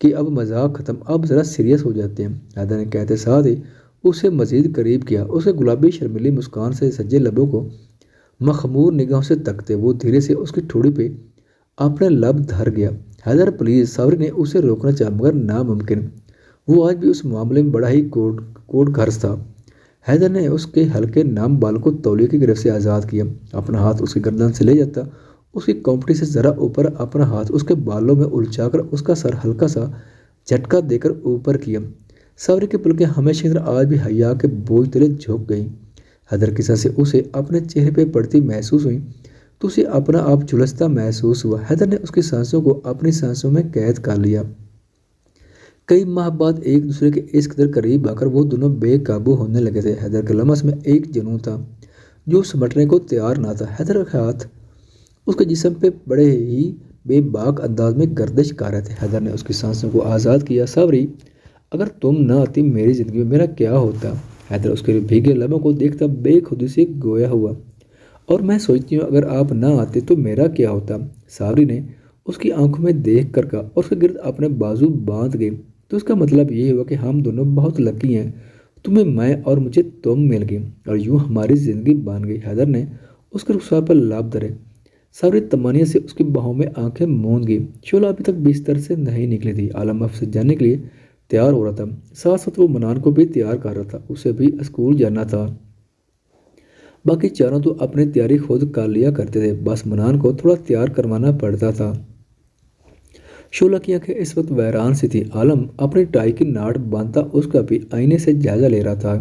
کہ اب مذاق ختم، اب ذرا سیریس ہو جاتے ہیں۔ حیدر نے کہتے ساتھ ہی اسے مزید قریب کیا، اسے گلابی شرمیلی مسکان سے سجے لبوں کو مخمور نگاہوں سے تکتے وہ دھیرے سے اس کی ٹھوڑی پہ اپنے لب دھر گیا۔ حیدر پلیز، ساوری نے اسے روکنا چاہا مگر ناممکن، وہ آج بھی اس معاملے میں بڑا ہی کوٹ گھرس تھا۔ حیدر نے اس کے ہلکے نام بال کو تولیے کی گرفت سے آزاد کیا، اپنا ہاتھ اس کی گردن سے لے جاتا، اس کی کمپٹی سے ذرا اوپر اپنا ہاتھ اس کے بالوں میں الجھا کر اس کا سر ہلکا سا جھٹکا دے کر اوپر کیا۔ ساوری کی پلکیں ہمیشہ کی طرح آج بھی حیا کے بوجھ تلے جھک گئیں۔ حیدر کی سانسیں اسے اپنے چہرے پہ پڑتی محسوس ہوئیں تو اسے اپنا آپ جھلستا محسوس ہوا۔ حیدر نے اس کی سانسوں کو اپنی سانسوں میں قید کر لیا۔ کئی ماہ بعد ایک دوسرے کے اس قدر قریب آ کر وہ دونوں بے قابو ہونے لگے تھے۔ حیدر کے لمس میں ایک جنون تھا جو سمٹنے کو تیار نہ تھا۔ حیدر کے ہاتھ اس کے جسم پہ بڑے ہی بے باک انداز میں گردش کر رہے تھے۔ حیدر نے اس کی سانسوں کو آزاد کیا۔ ساوری، اگر تم نہ آتی میری زندگی میں میرا کیا ہوتا؟ حیدر اس کے بھیگے لبوں کو دیکھتا بے خودی سے گویا ہوا۔ اور میں سوچتی ہوں اگر آپ نہ آتے تو میرا کیا ہوتا؟ ساوری نے اس کی آنکھوں میں دیکھ کر کہا اور اس کے گرد اپنے بازو باندھ گئے۔ تو اس کا مطلب یہ ہوا کہ ہم دونوں بہت لکی ہیں، تمہیں میں اور مجھے تم مل گئی اور یوں ہماری زندگی بن گئی۔ حیدر نے اس کے رخسار پر لب دھرے۔ ساوری تمانیت سے اس کی باہوں میں آنکھیں موند گئی۔ شعلہ ابھی تک بستر سے نہیں نکلی تھی، عالم اب سے جانے کے لیے تیار ہو رہا تھا، ساتھ ساتھ وہ منان کو بھی تیار کر رہا تھا، اسے بھی اسکول جانا تھا۔ باقی چاروں تو اپنی تیاری خود کر لیا کرتے تھے، بس منان کو تھوڑا تیار کروانا پڑتا تھا۔ شعلہ کی آنکھیں اس وقت ویران سی تھی۔ عالم اپنی ٹائی کی ناٹ باندھتا اس کا بھی آئینے سے جائزہ لے رہا تھا۔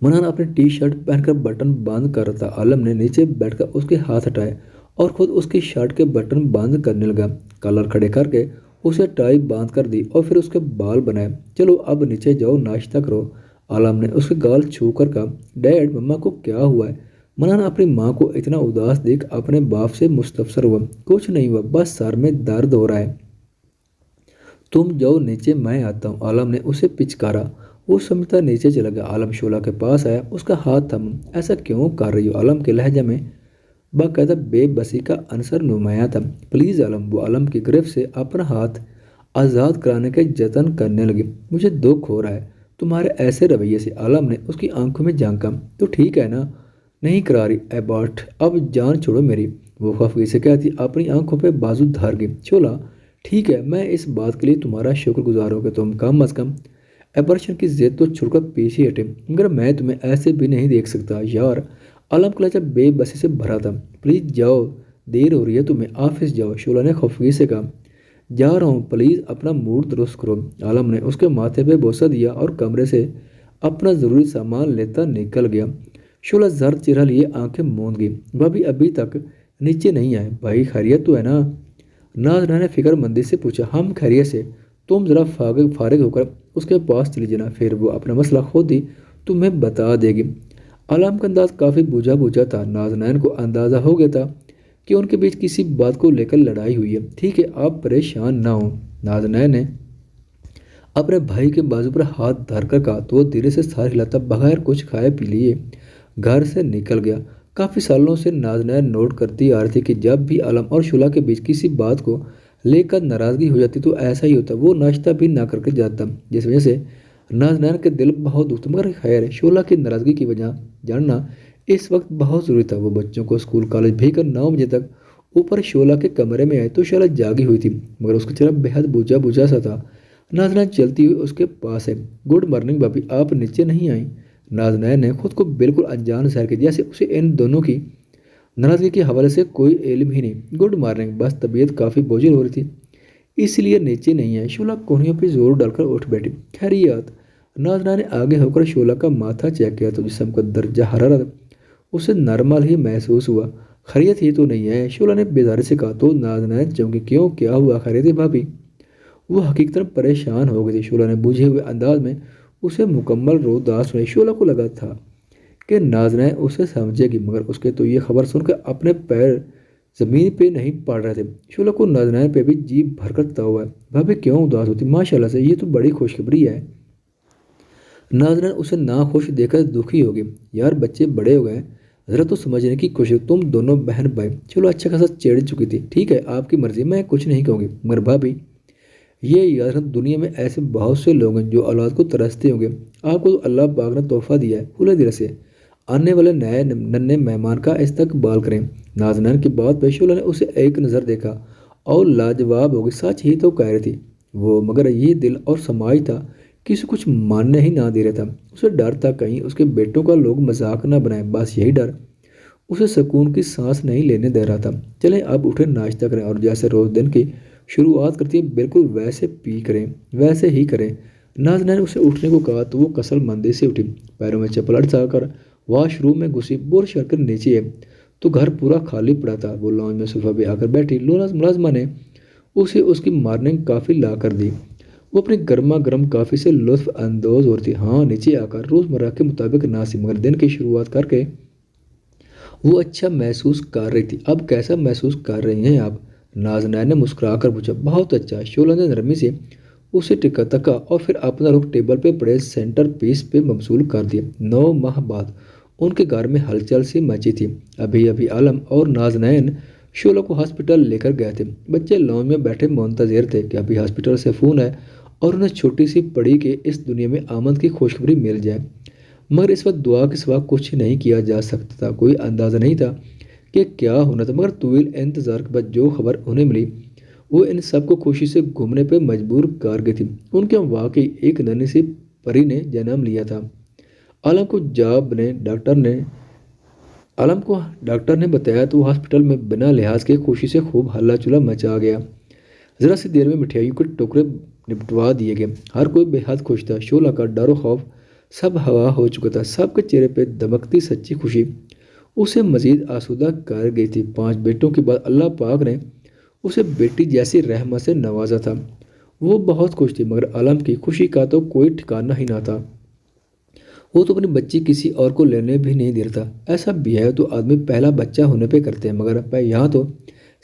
منان اپنی ٹی شرٹ پہن کر بٹن بند کر رہا تھا۔ عالم نے نیچے بیٹھ کر اس کے ہاتھ ہٹائے اور خود اس کی شرٹ کے بٹن بند کرنے لگا۔ کالر کھڑے کر کے اسے ٹائی باندھ کر دی اور پھر اس کے بال بنائے۔ چلو اب نیچے جاؤ، ناشتہ کرو، عالم نے اس کے گال چھو کر کہا۔ ڈیڈ، مما کو کیا ہوا ہے؟ منان اپنی ماں کو اتنا اداس دیکھ اپنے باپ سے مستفسر ہوا۔ کچھ نہیں ہوا، بس سر میں درد ہو رہا ہے۔ تم جاؤ نیچے، میں آتا ہوں، عالم نے اسے پچکارا۔ وہ سمجھتا نیچے چلا گیا۔ عالم شعلہ کے پاس آیا، اس کا ہاتھ تھاما۔ ایسا کیوں کر رہی ہو؟ عالم کے لہجے میں باقاعدہ بے بسی کا عنصر نمایاں تھا۔ پلیز عالم، وہ عالم کی گرفت سے اپنا ہاتھ آزاد کرانے کے جتن کرنے لگی۔ مجھے دکھ ہو رہا ہے تمہارے ایسے رویے سے۔ عالم نے اس کی آنکھوں میں جھانکا۔ تو ٹھیک ہے نا؟ نہیں کرا رہی ایبارٹ، اب جان چھوڑو میری، وہ خفگی سے کہتی اپنی آنکھوں پہ بازو دھر گئی۔ شعلہ، ٹھیک ہے، میں اس بات کے لیے تمہارا شکر گزار ہوں کہ تم کم از کم ایبرشن کی ضد تو چھوڑ کر پیچھے ہٹے، مگر میں تمہیں ایسے بھی نہیں دیکھ سکتا یار۔ عالم کا لہجہ بے بسی سے بھرا تھا۔ پلیز جاؤ، دیر ہو رہی ہے تمہیں، آفس جاؤ، شعلہ نے خفگی سے کہا۔ جا رہا ہوں، پلیز اپنا موڈ درست کرو۔ عالم نے اس کے ماتھے پہ بوسہ دیا اور کمرے سے اپنا ضروری سامان لیتا نکل گیا۔ شعلہ زرد چہرہ لیے آنکھیں موند گئی۔ بھابی ابھی تک نیچے نہیں آئے؟ بھائی خیریت تو ہے نا؟ ناظرہ نے فکر مندی سے پوچھا۔ ہم خیریت سے، تم ذرا فارغ ہو کر اس کے پاس چلی جانا، پھر وہ اپنا مسئلہ خود ہی تمہیں بتا دے گی۔ عالم کا انداز کافی بوجھا بوجھا تھا۔ ناظرین کو اندازہ ہو گیا تھا کہ ان کے بیچ کسی بات کو لے کر لڑائی ہوئی ہے۔ ٹھیک ہے، آپ پریشان نہ ہوں، ناظرین نے اپنے بھائی کے بازو پر ہاتھ دھر کر کہا تو وہ دھیرے سے سر ہلاتا بغیر کچھ کھائے پی لیے گھر سے نکل گیا۔ کافی سالوں سے ناظرین نوٹ کرتی آ رہی تھی کہ جب بھی عالم اور شعلہ کے بیچ کسی بات کو لے کر ناراضگی ہو جاتی تو ایسا ہی ہوتا، وہ ناشتہ بھی نہ کر کے جاتا، جس وجہ سے ناظرین کے دل بہت دکھتا۔ مگر خیر، شعلہ کی ناراضگی کی وجہ جاننا اس وقت بہت ضروری تھا۔ وہ بچوں کو اسکول کالج بھیج کر 9 بجے تک اوپر شعلہ کے کمرے میں آئے تو شعلہ جاگی ہوئی تھی، مگر اس کا چہرہ بےحد بوجھا بوجھا سا تھا۔ ناظرین چلتی ہوئی اس کے پاس ہے۔ گڈ مارننگ بھابی، آپ نیچے نہیں آئیں؟ ناظرین نے خود کو بالکل انجان ظاہر کیا، جیسے اسے ان دونوں کی ناراضگی کے حوالے سے کوئی علم ہی نہیں۔ گڈ مارننگ، بس طبیعت کافی بوجھل ہو رہی تھی اس لیے نیچے نہیں آئے۔ شعلہ کوہنیوں پہ زور ڈال کر اٹھ بیٹھی۔ خیریت؟ ناظرہ نے آگے ہو کر شعلہ کا ماتھا چیک کیا تو جسم کا درجہ حرارت اسے نارمل ہی محسوس ہوا۔ خیریت ہی تو نہیں ہے، شعلہ نے بیداری سے کہا تو ناظرین چونکی، کیوں، کیا ہوا؟ خیریت ہے بھابی؟ وہ حقیقتاً پریشان ہو گئی تھی۔ شعلہ نے بوجھے ہوئے انداز میں اسے مکمل روزدار سنائی۔ شعلہ کو لگا تھا کہ ناظرین اسے سمجھے گی، مگر اس کے تو یہ خبر سن کر اپنے پیر زمین پہ نہیں پڑ رہے تھے۔ شعلہ کو ناظرین پہ بھی جی بھر کر تاؤ ہے۔ بھابی کیوں اداس ہوتی؟ ماشاءاللہ سے یہ تو بڑی خوشخبری ہے۔ ناظرین اسے ناخوش دیکھ کر دکھی ہو گئی۔ یار بچے بڑے ہو گئے، ذرا تو سمجھنے کی کوشش، تم دونوں بہن بھائی۔ شعلہ اچھا خاصا چڑ چکی تھی۔ ٹھیک ہے، آپ کی مرضی، میں کچھ نہیں کہوں گی، مگر بھابی یہ یاد رکھنا دنیا میں ایسے بہت سے لوگ ہیں جو اولاد کو ترستے ہوں گے، آپ کو تو اللہ پاک نے تحفہ دیا ہے، کھلے دل سے آنے والے نئے ننے مہمان کا استقبال کریں۔ نازنین کی بات پہ شعلہ نے اسے ایک نظر دیکھا اور لاجواب ہو گئی، سچ ہی تو کہہ رہی تھی وہ، مگر یہ دل اور سماج تھا کسی کچھ ماننے ہی نہ دے رہا تھا۔ اسے ڈر تھا کہیں اس کے بیٹوں کا لوگ مذاق نہ بنائیں، بس یہی ڈر اسے سکون کی سانس نہیں لینے دے رہا تھا۔ چلیں اب اٹھے ناشتہ کریں اور جیسے روز دن کی شروعات کرتی ہیں بالکل ویسے ہی کریں۔ نازنین نے اسے اٹھنے کو کہا تو وہ کسل مندی سے اٹھی، پیروں میں چپل اٹسا کر واش روم میں گھسی، بور شر کر نیچے ہے تو گھر پورا خالی پڑا تھا۔ وہ لانج میں صوفہ پہ آ کر بیٹھی، ملازمہ نے اسے اس کی مارننگ کافی لا کر دی۔ وہ اپنی گرما گرم کافی سے لطف اندوز ہو رہی تھی۔ ہاں نیچے آ کر روزمرہ کے مطابق ناسی مگر دن کی شروعات کر کے وہ اچھا محسوس کر رہی تھی۔ اب کیسا محسوس کر رہی ہیں آپ؟ نازنین نے مسکرا کر پوچھا۔ بہت اچھا، شعلہ نے نرمی سے اسے تکا اور پھر اپنا رخ ٹیبل پہ پڑے سینٹر پیس پہ مبذول کر دیا۔ 9 ماہ بعد ان کے گھر میں ہلچل سی مچی تھی۔ ابھی عالم اور نازنین شعلہ کو ہاسپٹل لے کر گئے تھے۔ بچے لان میں بیٹھے منتظر تھے کہ ابھی ہاسپٹل سے فون ہے اور انہیں چھوٹی سی پڑی کہ اس دنیا میں آمد کی خوشخبری مل جائے، مگر اس وقت دعا کے سوا کچھ نہیں کیا جا سکتا تھا۔ کوئی اندازہ نہیں تھا کہ کیا ہونا تھا، مگر طویل انتظار کے بعد جو خبر انہیں ملی وہ ان سب کو خوشی سے گھومنے پہ مجبور کر گئی تھی۔ ان کے واقعی ایک ننھی سی پری نے جنم لیا تھا۔ عالم کو ڈاکٹر نے بتایا تو وہ ہاسپٹل میں بنا لحاظ کے خوشی سے خوب ہلا چلا مچا گیا۔ ذرا سی دیر میں مٹھائیوں کے ٹکڑے نپٹوا دیے گئے، ہر کوئی بے حد خوش تھا۔ شعلہ کا ڈر و خوف سب ہوا ہو چکا تھا، سب کے چہرے پہ دمکتی سچی خوشی اسے مزید آسودہ کر گئی تھی۔ 5 بیٹوں کے بعد اللہ پاک نے اسے بیٹی جیسی رحمت سے نوازا تھا۔ وہ بہت خوش تھی، مگر عالم کی خوشی کا تو کوئی ٹھکانہ ہی نہ تھا۔ وہ تو اپنی بچی کسی اور کو لینے بھی نہیں دے رہا تھا۔ ایسا بھی ہے تو آدمی پہلا بچہ ہونے پہ کرتے ہیں، مگر یہاں تو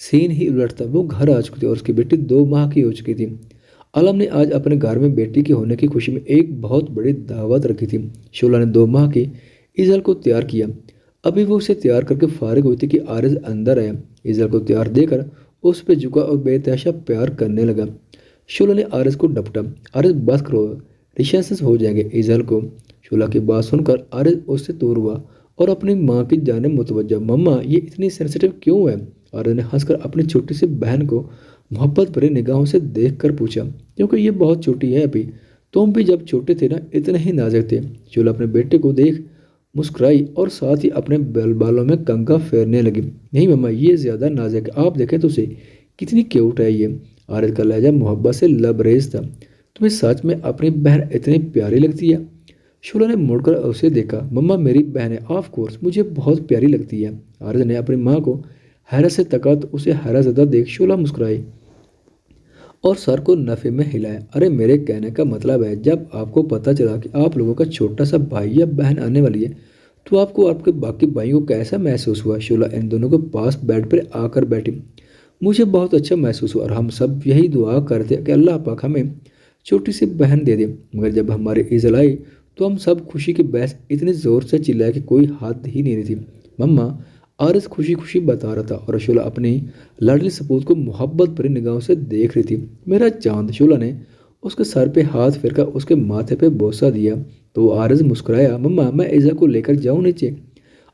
سین ہی الٹ تھا۔ وہ گھر آ چکی تھی اور اس کی بیٹی 2 ماہ کی ہو چکی تھی۔ عالم نے آج اپنے گھر میں بیٹی کے ہونے کی خوشی میں ایک بہت بڑی دعوت رکھی تھی۔ شعلہ نے 2 ماہ کی ایزل کو تیار کیا۔ ابھی وہ اسے تیار کر کے فارغ ہوئی تھی کہ عارض اندر آیا۔ ایزل کو تیار دے کر اس پہ جھکا اور بے تحاشا پیار کرنے لگا۔ شعلہ نے عارض کو ڈپٹا۔ عارض بس کرو، ریشنس ہو جائیں گے ایزل کو۔ شعلہ کی بات سن کر عارض اس سے دور ہوا اور اپنی ماں کی جانب متوجہ۔ مما یہ اتنی سینسیٹیو کیوں ہے؟ عارض نے ہنس کر اپنی چھوٹی سی بہن کو محبت بھری نگاہوں سے دیکھ کر پوچھا۔ کیونکہ یہ بہت چھوٹی ہے ابھی، تم بھی جب چھوٹے تھے نا اتنے ہی نازک تھے۔ شعلہ اپنے بیٹے کو دیکھ مسکرائی اور ساتھ ہی اپنے بالوں میں کنگھا پھیرنے لگی۔ نہیں مما یہ زیادہ نازک ہے، آپ دیکھیں تو اسے کتنی کیوٹ ہے یہ۔ عارض کا لہجہ محبت سے لبریز تھا۔ تمہیں سچ میں اپنی بہن اتنی پیاری لگتی ہے؟ شعلہ نے مڑ کر اسے دیکھا۔ مما میری بہن ہے، آف کورس مجھے بہت پیاری لگتی ہے۔ عارض نے اپنی ماں کو حیرت سے تکا تو اسے حیرت زدہ دیکھ شعلہ مسکرائی اور سر کو نفی میں ہلایا۔ ارے میرے کہنے کا مطلب ہے جب آپ کو پتہ چلا کہ آپ لوگوں کا چھوٹا سا بھائی یا بہن آنے والی ہے تو آپ کو آپ کے باقی بھائیوں کو کیسا محسوس ہوا؟ شعلہ ان دونوں کے پاس بیڈ پر آ کر بیٹھی۔ مجھے بہت اچھا محسوس ہوا اور ہم سب یہی دعا کرتے کہ اللہ پاک ہمیں چھوٹی سی بہن دے دے، مگر جب ہماری ایزل آئی تو ہم سب خوشی کی بحث اتنی زور سے چلائے کہ کوئی حد ہی نہیں تھی۔ مما عارض خوشی بتا رہا تھا اور شعلہ اپنی لاڈلی سپوت کو محبت بھری نگاہوں سے دیکھ رہی تھی۔ میرا چاند، شعلہ نے اس کے سر پہ ہاتھ پھیر کر اس کے ماتھے پہ بوسہ دیا تو عارض مسکرایا۔ مما میں ایزل کو لے کر جاؤں نیچے؟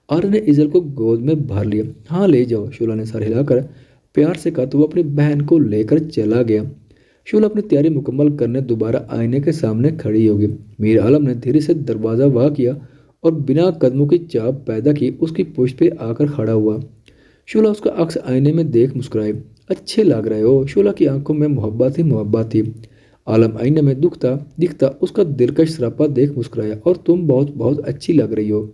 عارض نے ایزل کو گود میں بھر لیا۔ ہاں لے جاؤ، شعلہ نے سر ہلا کر پیار سے کہا تو وہ اپنی بہن کو لے کر چلا گیا۔ شعلہ اپنی تیاری مکمل کرنے دوبارہ آئینے کے سامنے کھڑی ہوگی۔ میر عالم نے دھیرے سے دروازہ وا کیا اور بنا قدموں کی چاپ پیدا کی اس کی پشت پہ آ کر کھڑا ہوا۔ شعلہ اس کا عکس آئینے میں دیکھ مسکرائی۔ اچھے لگ رہے ہو۔ شعلہ کی آنکھوں میں محبت تھی۔ عالم آئینے میں دکھتا اس کا دلکش سراپا دیکھ مسکرایا۔ اور تم بہت اچھی لگ رہی ہو۔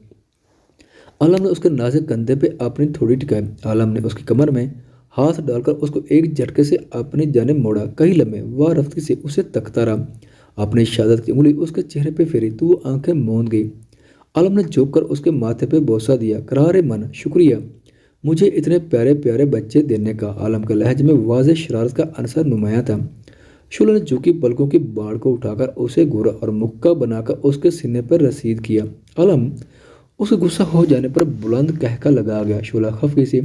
عالم نے اس کے نازک کندھے پہ اپنی تھوڑی ٹکائی۔ عالم نے اس کی کمر میں ہاتھ ڈال کر اس کو ایک جھٹکے سے اپنی جانب موڑا۔ کئی لمحے واہ رفتگی سے اسے تکتا رہا۔ اپنی شہادت کی انگلی اس کے چہرے پہ پھیری تو وہ آنکھیں موند گئی۔ عالم نے جھک کر اس کے ماتھے پہ بوسہ دیا۔ قرار من شکریہ مجھے اتنے پیارے بچے دینے کا۔ عالم کے لہجے میں واضح شرارت کا عنصر نمایاں تھا۔ شعلہ نے جھکی پلکوں کی باڑ کو اٹھا کر اسے گھورا اور مکہ بنا کر اس کے سینے پر رسید کیا۔ عالم اس کے غصہ ہو جانے پر بلند کہکا لگا گیا۔ شعلہ خفگی سے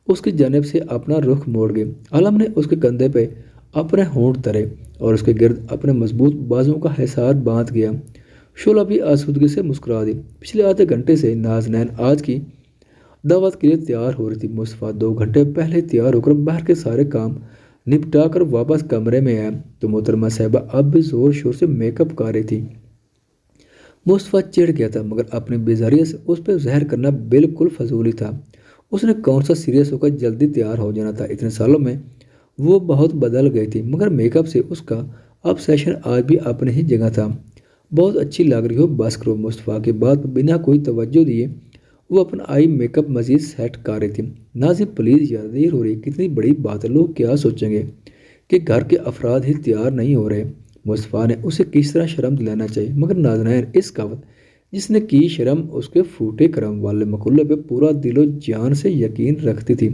اس کی جانب سے اپنا رخ موڑ گئی۔ عالم نے اس کے کندھے پہ اپنے ہونٹ دھرے اور اس کے گرد اپنے مضبوط بازوؤں کا حصار باندھ گیا۔ شعلہ بھی آسودگی سے مسکرا دی۔ پچھلے آدھے گھنٹے سے نازنین آج کی دعوت کے لیے تیار ہو رہی تھی۔ مصطفیٰ 2 گھنٹے پہلے تیار ہو کر باہر کے سارے کام نپٹا کر واپس کمرے میں آیا تو محترمہ صاحبہ اب بھی زور شور سے میک اپ کر رہی تھی۔ مصطفیٰ چڑھ گیا تھا مگر اپنی بیزاریت سے اس پہ زہر کرنا بالکل فضول ہی تھا۔ اس نے کون سا سیریس ہو کر جلدی تیار ہو جانا تھا۔ اتنے سالوں میں وہ بہت بدل گئی تھی مگر میک اپ سے اس کا اب سیشن آج بھی اپنی ہی جگہ تھا۔ بہت اچھی لگ رہی ہو، بس کرو۔ مصطفیٰ کی بات پر بنا کوئی توجہ دیے وہ اپنا آئی میک اپ مزید سیٹ کر رہی تھی۔ ناظرین پلیز یار، دیر ہو رہی، کتنی بڑی بات ہے، لوگ کیا سوچیں گے کہ گھر کے افراد ہی تیار نہیں ہو رہے۔ مصطفیٰ نے اسے کس طرح شرم دلانا چاہیے مگر نازنین اس کہاوت جس نے کی شرم اس کے پھوٹے کرم والے مقولے پہ پورا دل و جان سے یقین رکھتی تھی،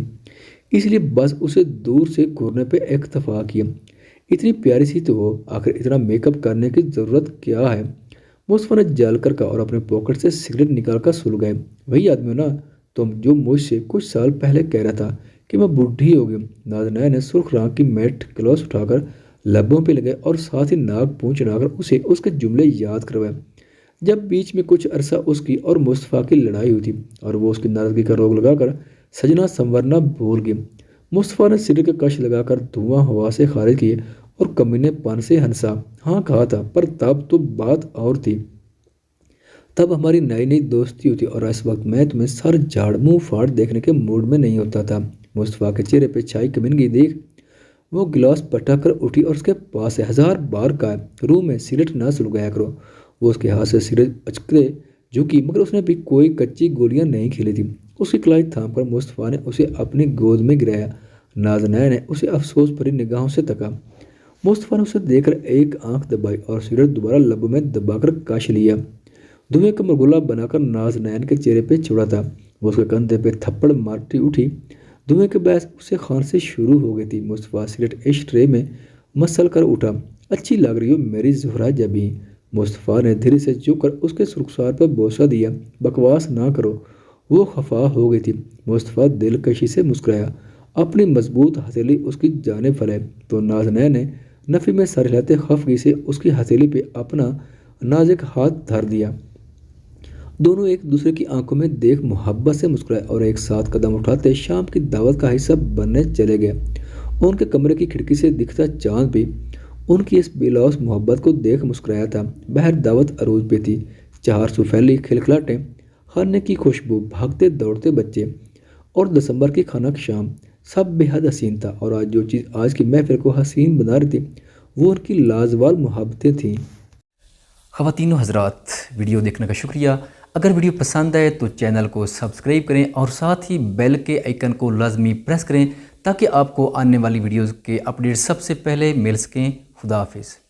اس لیے بس اسے دور سے گھورنے پہ اکتفا کیا۔ اتنی پیاری سی تو ہو، آخر اتنا میک اپ کرنے کی ضرورت کیا ہے؟ مصطفیٰ نے جل کر کہا اور اپنے پاکٹ سے سگریٹ نکال کر سلگائے۔ وہی آدمی ہو نا تم جو مجھ سے کچھ سال پہلے کہہ رہا تھا کہ میں بوڑھی ہو گئی۔ نازنین نے سرخ رنگ کی میٹ گلاس اٹھا کر لبوں پہ لگائے اور ساتھ ہی ناک پونچھ چڑھا کر اسے اس کے جملے یاد کروائے جب بیچ میں کچھ عرصہ اس کی اور مصطفیٰ کی لڑائی ہوئی تھی اور وہ اس کی ناراضگی کا روک لگا کر سجنا سنورنا بھول گئی۔ مصطفیٰ نے سگریٹ کے کش لگا کر دھواں ہوا سے خارج کیے اور کمینے پن سے ہنسا۔ ہاں کہا تھا، پر تب تو بات اور تھی، تب ہماری نئی نئی دوستی ہوتی اور اس وقت میں تمہیں سر جھاڑ منہ پھاڑ دیکھنے کے موڈ میں نہیں ہوتا تھا۔ مصطفیٰ کے چہرے پہ چھائی کمینگی دیکھ وہ گلاس پٹک کر اٹھی اور اس کے پاس سے 1000 بار کہا، روم میں سگریٹ نہ سلگایا کرو۔ وہ اس کے ہاتھ سے سگریٹ اچکے جھکی مگر اس نے بھی کوئی کچی گولیاں نہیں کھیلی تھی۔ اس کی کلائی تھام کر مصطفیٰ نے اسے اپنی گود میں گرایا۔ نازنین نے اسے افسوس بھری نگاہوں سے تکا۔ مصطفیٰ نے اسے دیکھ کر ایک آنکھ دبائی اور سگریٹ دوبارہ لبوں میں دبا کر کش لیا۔ دھوئیں کا مرغلہ بنا کر نازنین کے چہرے پہ چھوڑا تھا۔ وہ اس کے کندھے پہ تھپڑ مارتی اٹھی۔ دھوئیں کے باعث اسے کھانسی شروع ہو گئی تھی۔ مصطفیٰ سگریٹ ایش ٹرے میں مسل کر اٹھا۔ اچھی لگ رہی ہو میری زہرہ جبیں۔ مصطفیٰ نے دھیرے سے جھک کر اس کے رخسار پر بوسہ دیا۔ بکواس نہ کرو۔ وہ خفا ہو گئی تھی۔ مصطفیٰ دلکشی سے مسکرایا، اپنی مضبوط ہتھیلی اس کی جانب پھیلائے تو نازنین نے نفی میں سر ہلاتے خفگی سے اس کی ہتھیلی پہ اپنا نازک ہاتھ دھر دیا۔ دونوں ایک دوسرے کی آنکھوں میں دیکھ محبت سے مسکرائے اور ایک ساتھ قدم اٹھاتے شام کی دعوت کا حصہ بننے چلے گئے۔ ان کے کمرے کی کھڑکی سے دکھتا چاند بھی ان کی اس بے لوث محبت کو دیکھ مسکرایا تھا۔ باہر دعوت عروج پہ تھی، چہار سو پھیلی کھلکھلاٹیں، کھانے کی خوشبو، بھاگتے دوڑتے بچے اور دسمبر کی خنک شام، سب بے حد حسین تھا۔ اور آج جو چیز آج کی محفل کو حسین بنا رہی تھی وہ ان کی لازوال محبتیں تھیں۔ خواتین و حضرات، ویڈیو دیکھنے کا شکریہ۔ اگر ویڈیو پسند آئے تو چینل کو سبسکرائب کریں اور ساتھ ہی بیل کے آئیکن کو لازمی پریس کریں تاکہ آپ کو آنے والی ویڈیوز کے اپڈیٹ سب سے پہلے مل سکیں۔ خدا حافظ۔